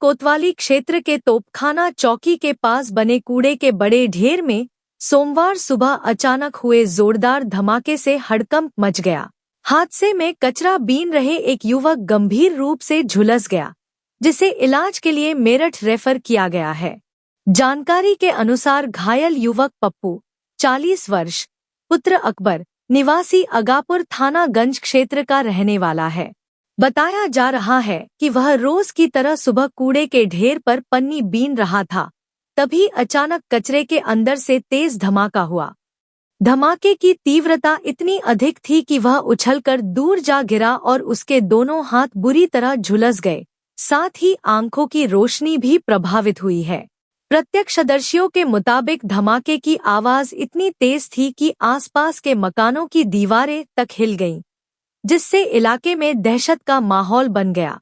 कोतवाली क्षेत्र के तोपखाना चौकी के पास बने कूड़े के बड़े ढेर में सोमवार सुबह अचानक हुए जोरदार धमाके से हड़कंप मच गया। हादसे में कचरा बीन रहे एक युवक गंभीर रूप से झुलस गया, जिसे इलाज के लिए मेरठ रेफर किया गया है। जानकारी के अनुसार घायल युवक पप्पू, 40 वर्ष, पुत्र अकबर, निवासी अगापुर थाना गंज क्षेत्र का रहने वाला है। बताया जा रहा है कि वह रोज की तरह सुबह कूड़े के ढेर पर पन्नी बीन रहा था, तभी अचानक कचरे के अंदर से तेज धमाका हुआ। धमाके की तीव्रता इतनी अधिक थी कि वह उछलकर दूर जा गिरा और उसके दोनों हाथ बुरी तरह झुलस गए, साथ ही आंखों की रोशनी भी प्रभावित हुई है। प्रत्यक्षदर्शियों के मुताबिक धमाके की आवाज इतनी तेज थी कि आसपास के मकानों की दीवारें तक हिल गईं, जिससे इलाके में दहशत का माहौल बन गया।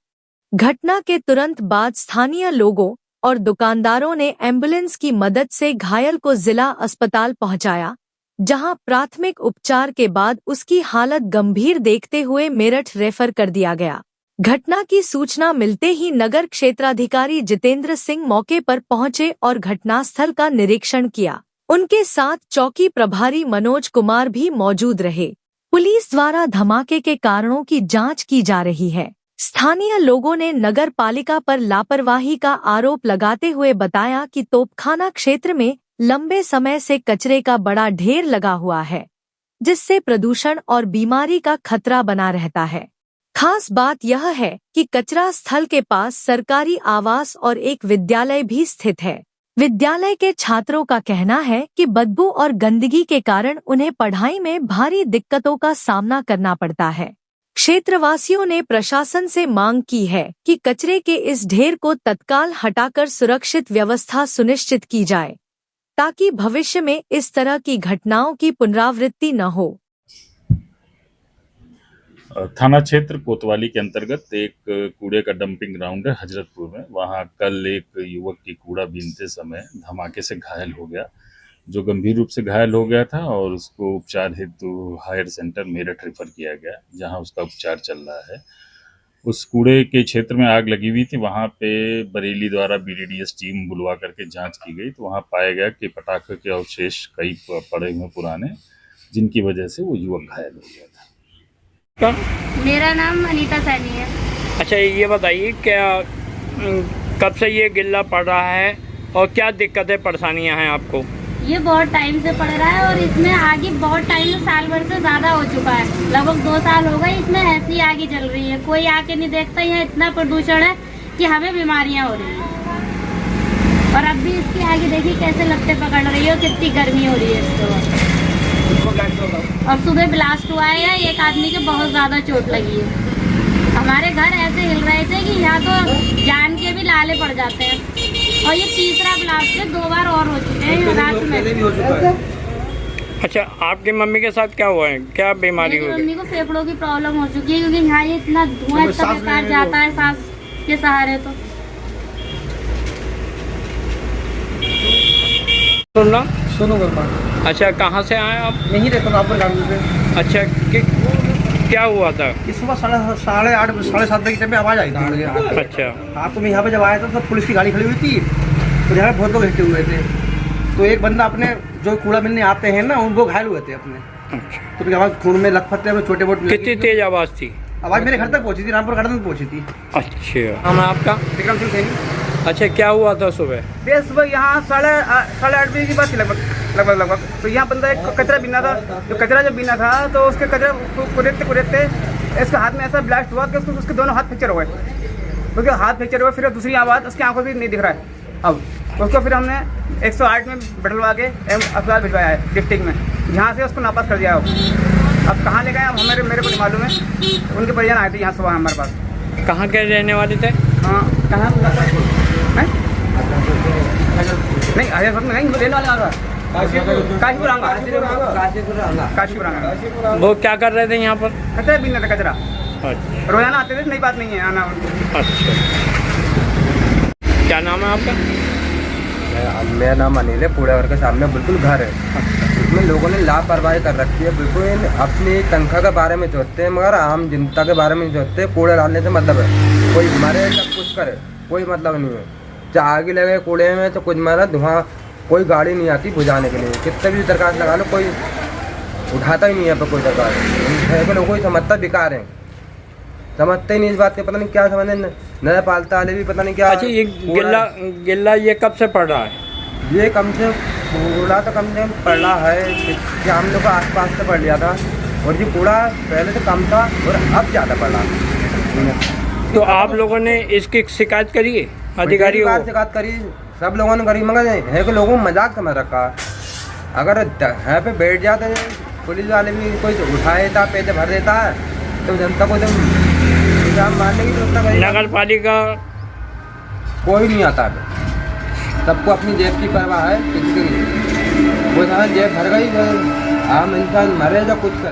घटना के तुरंत बाद स्थानीय लोगों और दुकानदारों ने एम्बुलेंस की मदद से घायल को जिला अस्पताल पहुंचाया, जहां प्राथमिक उपचार के बाद उसकी हालत गंभीर देखते हुए मेरठ रेफर कर दिया गया। घटना की सूचना मिलते ही नगर क्षेत्राधिकारी जितेंद्र सिंह मौके पर पहुंचे और घटनास्थल का निरीक्षण किया। उनके साथ चौकी प्रभारी मनोज कुमार भी मौजूद रहे। पुलिस द्वारा धमाके के कारणों की जांच की जा रही है। स्थानीय लोगों ने नगर पालिका पर लापरवाही का आरोप लगाते हुए बताया कि तोपखाना क्षेत्र में लंबे समय से कचरे का बड़ा ढेर लगा हुआ है, जिससे प्रदूषण और बीमारी का खतरा बना रहता है। खास बात यह है कि कचरा स्थल के पास सरकारी आवास और एक विद्यालय भी स्थित है। विद्यालय के छात्रों का कहना है कि बदबू और गंदगी के कारण उन्हें पढ़ाई में भारी दिक्कतों का सामना करना पड़ता है। क्षेत्रवासियों ने प्रशासन से मांग की है कि कचरे के इस ढेर को तत्काल हटाकर सुरक्षित व्यवस्था सुनिश्चित की जाए, ताकि भविष्य में इस तरह की घटनाओं की पुनरावृत्ति न हो। थाना क्षेत्र कोतवाली के अंतर्गत एक कूड़े का डंपिंग ग्राउंड है हजरतपुर में। वहां कल एक युवक की कूड़ा बीनते समय धमाके से घायल हो गया, जो गंभीर रूप से घायल हो गया था और उसको उपचार हेतु हायर सेंटर मेरठ रेफर किया गया, जहां उसका उपचार चल रहा है। उस कूड़े के क्षेत्र में आग लगी हुई थी। वहां पे बरेली द्वारा BDDS टीम बुलवा करके जांच की गई, तो वहां पाया गया कि पटाखे के अवशेष कई पड़े हुए पुराने, जिनकी वजह से वो युवक घायल हो गया था। मेरा नाम अनीता सैनी है। अच्छा, ये बताइए क्या कब से ये गिल्ला पड़ रहा है और क्या दिक्कतें परेशानियां हैं आपको? ये बहुत टाइम से पड़ रहा है और इसमें आगे बहुत टाइम से, साल भर से ज़्यादा हो चुका है। लगभग 2 साल हो गए इसमें ऐसी आगे चल रही है। कोई आके नहीं देखता। यहाँ इतना प्रदूषण है कि हमें बीमारियाँ हो रही हैं। और अब भी इसकी आगे देखिए कैसे लपटें पकड़ रही है, कितनी गर्मी हो रही है इसको। और सुबह ब्लास्ट हुआ है, एक आदमी के बहुत ज़्यादा चोट लगी है। हमारे घर ऐसे हिल रहे थे कि यहाँ तो जान के भी लाले पड़ जाते हैं। और ये तीसरा ब्लास्ट है, 2 बार और हो चुके हैं रात में। अच्छा, आपकी मम्मी के साथ क्या हुआ है? क्या बीमारी हुई? मम्मी को फेफड़ों की प्रॉब्लम हो चुकी है, क्योंकि यहाँ ये इतना धुआं इतना बेकार जाता है सांस के सहारे। तो सुनो। अच्छा, कहाँ से आए आप? यहीं रहता हूँ आपके गाड़ी पे। अच्छा, क्या हुआ था? इस सुबह 8:30 7:30 बजे के टाइम पे आवाज़ आई थी। अच्छा। हाँ, तो मैं यहाँ पे जब आया था तो पुलिस की गाड़ी खड़ी हुई थी, तो यहाँ पे बहुत लोग इकट्ठे हुए थे। तो एक बंदा अपने जो कूड़ा मिलने आते हैं ना, उनको घायल हुए थे अपने। अच्छा। तो आवाज़ खून में लखपत में छोटे मोटे। कितनी तेज आवाज़ थी? आवाज़ मेरे घर तक पहुँची थी, रामपुर गार्डन तक पहुँची थी। अच्छा, नाम है आपका? विक्रम सिंह सैनी। अच्छा, क्या हुआ था सुबह? सुबह यहाँ 8:30 बजे की बात थी लगभग। तो यहाँ बंदा एक कचरा बीना था। जो कचरा जब बीना था तो उसके कचरा कुरेदते इसके हाथ में ऐसा ब्लास्ट हुआ कि उसके दोनों हाथ फ्रैक्चर हो गए। क्योंकि हाथ फ्रैक्चर हुआ, फिर दूसरी आवाज़ उसकी आंखों से नहीं दिख रहा है। अब उसको फिर हमने 108 में बैठलवा के अस्पताल भिजवाया है डिस्ट्रिक्ट में, जहाँ से उसको नापास कर दिया है। अब कहाँ ले गए अब मेरे को नहीं मालूम है। उनके परिजन आए थे यहाँ सुबह हमारे पास। कहाँ के रहने वाले थे? हाँ, कहाँ नहीं, हजरतपुर में नहीं, रहने वाले आगा काशीपुर आगा। वो क्या कर रहे थे यहाँ पर? कचरा बीनना था, कचरा। अच्छा। रोजाना आते थे, नई बात नहीं है आना। अच्छा, क्या नाम है आपका? मेरा नाम अनिल है। कूड़ा घर के सामने बिल्कुल घर है, इसमें लोगों ने लापरवाही कर रखी है। बिल्कुल अपनी तनख्वाह के बारे में सोचते हैं, मगर आम जनता के बारे में सोचते हैं। कूड़ा डालने से मतलब है कोई मरे सब कुछ करे, कोई मतलब नहीं है। चाहे आगे लगे कूड़े में तो कुछ मारा धुआं, कोई गाड़ी नहीं आती बुझाने के लिए, कितने भी दरखास्त लगा लो कोई उठाता ही नहीं है पर कोई दरखास्त। लोगों को समझता बेकार है, समझते ही नहीं इस बात के, पता नहीं क्या समझे, नया पालता वाले भी पता नहीं क्या। अच्छा, ये गिल्ला ये कब से पड़ रहा है? ये कम से कूड़ा तो कम से कम पड़ रहा है, हम लोग को आसपास से पड़ लिया था, और ये कूड़ा पहले तो कम था और अब ज़्यादा पड़ रहा है। तो आप लोगों ने इसकी शिकायत करी है अधिकारियों को? शिकायत करी, सब लोगों ने करी, मगर है कि लोगों को मजाक समझ रखा। अगर यहाँ पे बैठ जाते पुलिस वाले भी कोई उठा देता, पैसे भर देता है, तो जनता को तो मारने की व्यवस्था। नगर पालिका कोई नहीं आता है, सबको अपनी जेब की परवाह है, किसी की नहीं। वो जेब भर गई, आम इंसान मरे या कुछ करे।